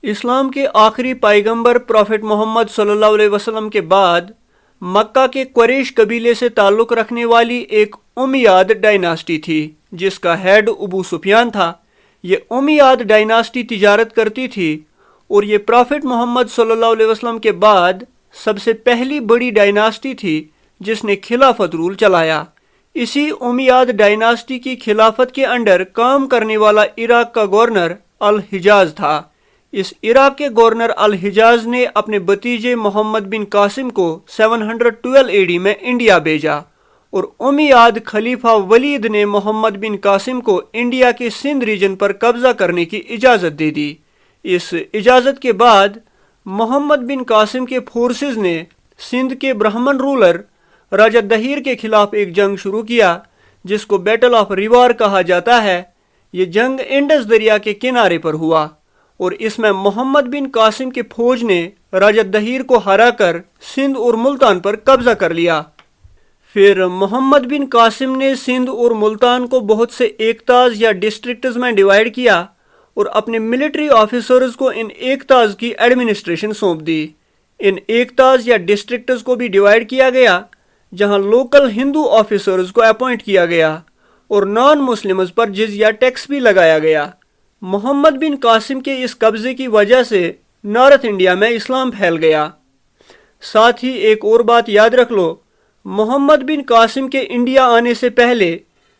اسلام کے آخری پیغمبر پروفٹ محمد صلی اللہ علیہ وسلم کے بعد مکہ کے قریش قبیلے سے تعلق رکھنے والی ایک امیاد ڈائناسٹی تھی جس کا ہیڈ ابو سفیان تھا۔ یہ امیاد ڈائناسٹی تجارت کرتی تھی اور یہ پروفٹ محمد صلی اللہ علیہ وسلم کے بعد سب سے پہلی بڑی ڈائناسٹی تھی جس نے خلافت رول چلایا۔ اسی امیاد ڈائناسٹی کی خلافت کے انڈر کام کرنے والا عراق کا گورنر الحجاز تھا۔ اس عراق کے گورنر الحجاز نے اپنے بھتیجے محمد بن قاسم کو 712 AD میں انڈیا بھیجا اور امیاد خلیفہ ولید نے محمد بن قاسم کو انڈیا کے سندھ ریجن پر قبضہ کرنے کی اجازت دے دی۔ اس اجازت کے بعد محمد بن قاسم کے فورسز نے سندھ کے برہمن رولر راجہ دہیر کے خلاف ایک جنگ شروع کیا جس کو بیٹل آف ریوار کہا جاتا ہے۔ یہ جنگ انڈس دریا کے کنارے پر ہوا اور اس میں محمد بن قاسم کے فوج نے راجہ دہیر کو ہرا کر سندھ اور ملتان پر قبضہ کر لیا۔ پھر محمد بن قاسم نے سندھ اور ملتان کو بہت سے ایکتاز یا ڈسٹرکٹز میں ڈیوائیڈ کیا اور اپنے ملٹری آفیسرز کو ان ایکتاز کی ایڈمنسٹریشن سونپ دی۔ ان ایکتاز یا ڈسٹرکٹز کو بھی ڈیوائیڈ کیا گیا جہاں لوکل ہندو آفیسرز کو اپوائنٹ کیا گیا اور نان مسلمز پر جزیہ ٹیکس بھی لگایا گیا۔ محمد بن قاسم کے اس قبضے کی وجہ سے نارتھ انڈیا میں اسلام پھیل گیا۔ ساتھ ہی ایک اور بات یاد رکھ لو، محمد بن قاسم کے انڈیا آنے سے پہلے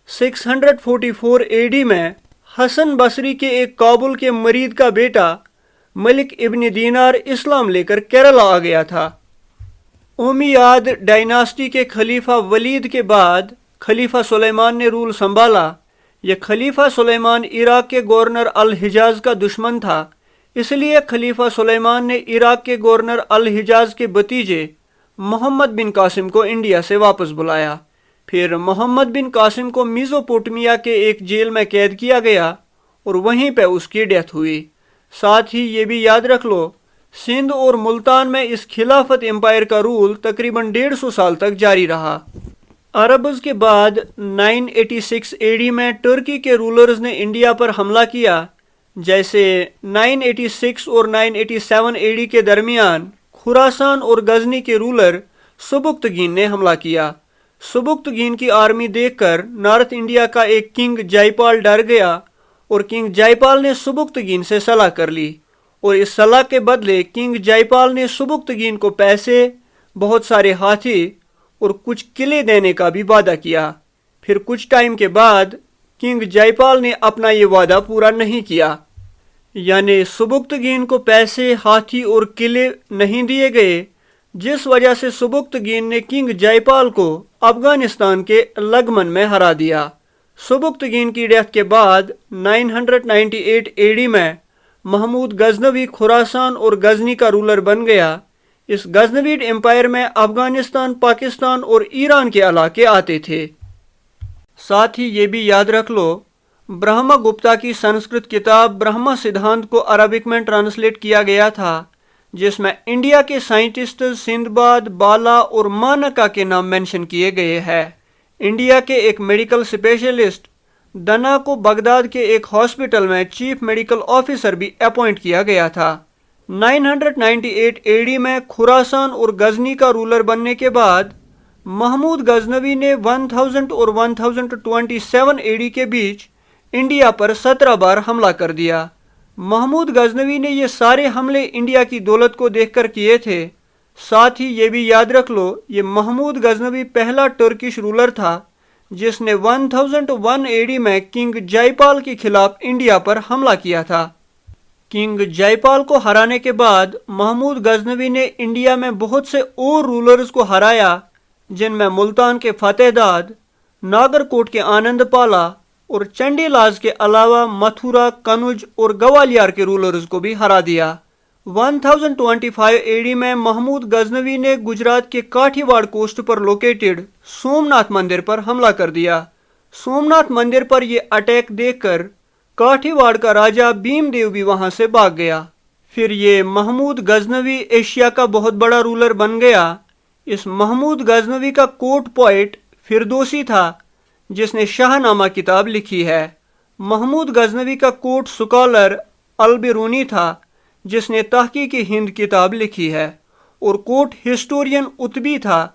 644 AD میں حسن بصری کے ایک کابل کے مرید کا بیٹا ملک ابن دینار اسلام لے کر کیرلا آ گیا تھا۔ امیاد ڈائناسٹی کے خلیفہ ولید کے بعد خلیفہ سلیمان نے رول سنبھالا۔ یہ خلیفہ سلیمان عراق کے گورنر الحجاز کا دشمن تھا، اس لیے خلیفہ سلیمان نے عراق کے گورنر الحجاز کے بھتیجے محمد بن قاسم کو انڈیا سے واپس بلایا۔ پھر محمد بن قاسم کو میزوپوٹمیا کے ایک جیل میں قید کیا گیا اور وہیں پہ اس کی ڈیتھ ہوئی۔ ساتھ ہی یہ بھی یاد رکھ لو، سندھ اور ملتان میں اس خلافت امپائر کا رول تقریباً 150 سال تک جاری رہا۔ عربز کے بعد 986 AD میں ترکی کے رولرز نے انڈیا پر حملہ کیا، جیسے 986 اور 987 AD کے درمیان خراسان اور غزنی کے رولر سبکتگین نے حملہ کیا۔ سبکتگین کی آرمی دیکھ کر نارتھ انڈیا کا ایک کنگ جائی پال ڈر گیا اور کنگ جائی پال نے سبکتگین سے صلح کر لی اور اس صلح کے بدلے کنگ جائی پال نے سبکتگین کو پیسے، بہت سارے ہاتھی اور کچھ قلعے دینے کا بھی وعدہ کیا۔ پھر کچھ ٹائم کے بعد کنگ جائی پال نے اپنا یہ وعدہ پورا نہیں کیا، یعنی سبکتگین کو پیسے، ہاتھی اور قلعے نہیں دیے گئے، جس وجہ سے سبکتگین نے کنگ جائی پال کو افغانستان کے لگمن میں ہرا دیا۔ سبکتگین کی ڈیتھ کے بعد 998 AD میں محمود غزنوی خراسان اور غزنی کا رولر بن گیا۔ اس غزنویڈ امپائر میں افغانستان، پاکستان اور ایران کے علاقے آتے تھے۔ ساتھ ہی یہ بھی یاد رکھ لو، برہما گپتا کی سنسکرت کتاب برہما سدھانت کو عربک میں ٹرانسلیٹ کیا گیا تھا، جس میں انڈیا کے سائنٹسٹ سندباد، بالا اور مانکا کے نام مینشن کیے گئے ہیں۔ انڈیا کے ایک میڈیکل اسپیشلسٹ دنا کو بغداد کے ایک ہاسپٹل میں چیف میڈیکل آفیسر بھی اپوائنٹ کیا گیا تھا۔ 998 AD میں خراسان اور غزنی کا رولر بننے کے بعد محمود غزنوی نے 1000 اور 1027 AD کے بیچ انڈیا پر 17 بار حملہ کر دیا۔ محمود غزنوی نے یہ سارے حملے انڈیا کی دولت کو دیکھ کر کیے تھے۔ ساتھ ہی یہ بھی یاد رکھ لو، یہ محمود غزنوی پہلا ٹرکش رولر تھا جس نے 1001 AD میں کنگ جائی پال کے خلاف انڈیا پر حملہ کیا تھا۔ کنگ جائی پال کو ہرانے کے بعد محمود غزنوی نے انڈیا میں بہت سے اور رولرز کو ہرایا، جن میں ملتان کے فتح داد، ناگر کوٹ کے آنند پالا اور چنڈی لاز کے علاوہ متھورا، کنوج اور گوالیار کے رولرز کو بھی ہرا دیا۔ 1025 AD میں محمود غزنوی نے گجرات کے کاٹھی واڑ کوسٹ پر لوکیٹڈ سومناتھ مندر پر حملہ کر دیا۔ سومناتھ مندر پر یہ اٹیک دیکھ کر کاٹھی واڑ کا راجہ بھیم دیو بھی وہاں سے بھاگ گیا۔ پھر یہ محمود غزنوی ایشیا کا بہت بڑا رولر بن گیا۔ اس محمود غزنوی کا کوٹ پوئٹ فردوسی تھا جس نے شاہ نامہ کتاب لکھی ہے۔ محمود غزنوی کا کوٹ سکالر البرونی تھا جس نے تحقیق ہند کتاب لکھی ہے، اور کوٹ ہسٹورین اتبی تھا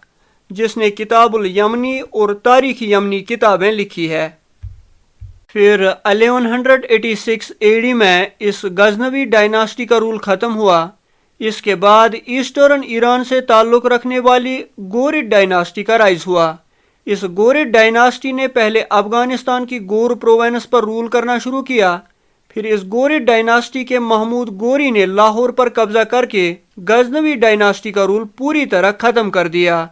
جس نے کتاب الیمنی اور تاریخ یمنی کتابیں لکھی ہے۔ پھر 1186 AD میں اس غزنوی ڈائناسٹی کا رول ختم ہوا۔ اس کے بعد ایسٹرن ایران سے تعلق رکھنے والی گورید ڈائناسٹی کا رائز ہوا۔ اس گورید ڈائناسٹی نے پہلے افغانستان کی گور پروونس پر رول کرنا شروع کیا، پھر اس گورید ڈائناسٹی کے محمود گوری نے لاہور پر قبضہ کر کے غزنوی ڈائناسٹی کا رول پوری طرح ختم کر دیا۔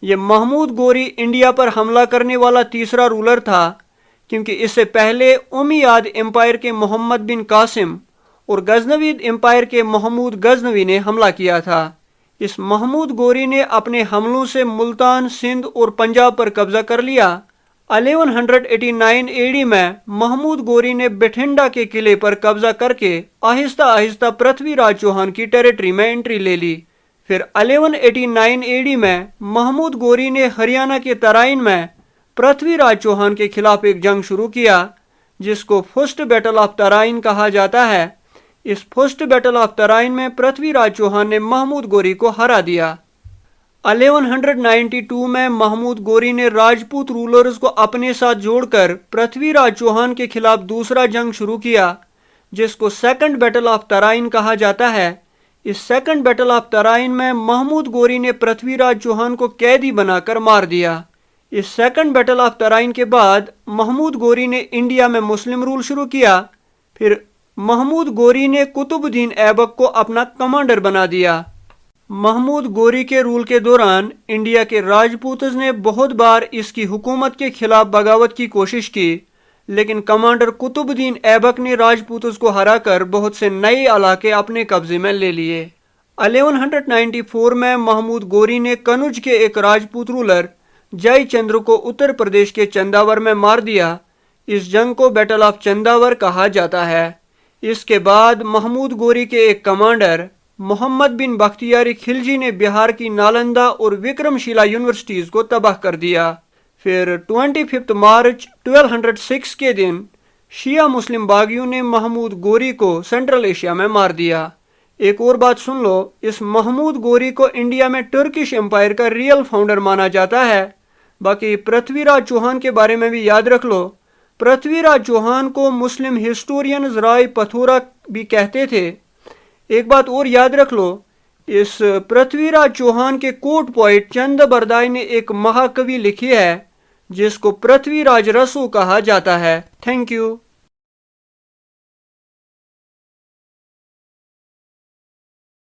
یہ محمود گوری انڈیا پر حملہ کرنے والا تیسرا رولر تھا، کیونکہ اس سے پہلے امیاد امپائر کے محمد بن قاسم اور غزنوی امپائر کے محمود غزنوی نے حملہ کیا تھا۔ اس محمود گوری نے اپنے حملوں سے ملتان، سندھ اور پنجاب پر قبضہ کر لیا۔ 1189 AD میں محمود گوری نے بٹھنڈا کے قلعے پر قبضہ کر کے آہستہ آہستہ پرتھوی راج چوہان کی ٹیریٹری میں انٹری لے لی۔ پھر 1189 AD میں محمود گوری نے ہریانہ کے ترائن میں پرتھوی راج چوہان کے خلاف ایک جنگ شروع کیا، جس کو فرسٹ بیٹل آف ترائن کہا جاتا ہے۔ اس فرسٹ بیٹل آف ترائن میں پرتھوی راج چوہان نے محمود گوری کو ہرا دیا۔ 1192 میں محمود گوری نے راجپوت رولرز کو اپنے ساتھ جوڑ کر پرتھوی راج چوہان کے خلاف دوسرا جنگ شروع کیا، جس کو سیکنڈ بیٹل آف ترائن کہا جاتا ہے۔ اس سیکنڈ بیٹل آف ترائن میں محمود گوری نے پرتھوی راج چوہان کو قیدی بنا کر مار دیا۔ اس سیکنڈ بیٹل آف ترائن کے بعد محمود گوری نے انڈیا میں مسلم رول شروع کیا۔ پھر محمود گوری نے قطب الدین ایبک کو اپنا کمانڈر بنا دیا۔ محمود گوری کے رول کے دوران انڈیا کے راجپوتز نے بہت بار اس کی حکومت کے خلاف بغاوت کی کوشش کی، لیکن کمانڈر قطب الدین ایبک نے راجپوتز کو ہرا کر بہت سے نئے علاقے اپنے قبضے میں لے لیے۔ 1194 میں محمود گوری نے کنوج کے ایک راجپوت رولر جے چندر کو اتر پردیش کے چنداور میں مار دیا۔ اس جنگ کو بیٹل آف چنداور کہا جاتا ہے۔ اس کے بعد محمود گوری کے ایک کمانڈر محمد بن بختیاری خلجی نے بہار کی نالندہ اور وکرم شیلا یونیورسٹیز کو تباہ کر دیا۔ پھر 25 مارچ 1206 کے دن شیعہ مسلم باغیوں نے محمود گوری کو سینٹرل ایشیا میں مار دیا۔ ایک اور بات سن لو، اس محمود گوری کو انڈیا میں ٹرکش امپائر کا ریئل فاؤنڈر مانا جاتا ہے۔ باقی پرتھوی راج چوہان کے بارے میں بھی یاد رکھ لو۔ پرتھوی راج چوہان کو مسلم ہسٹورینز رائے پتھورا بھی کہتے تھے۔ ایک بات اور یاد رکھ لو، اس پرتھوی راج چوہان کے کوٹ پوئٹ چند بردائے نے ایک مہاکوی لکھی ہے جس کو پرتھوی راج رسو کہا جاتا ہے۔ Thank you.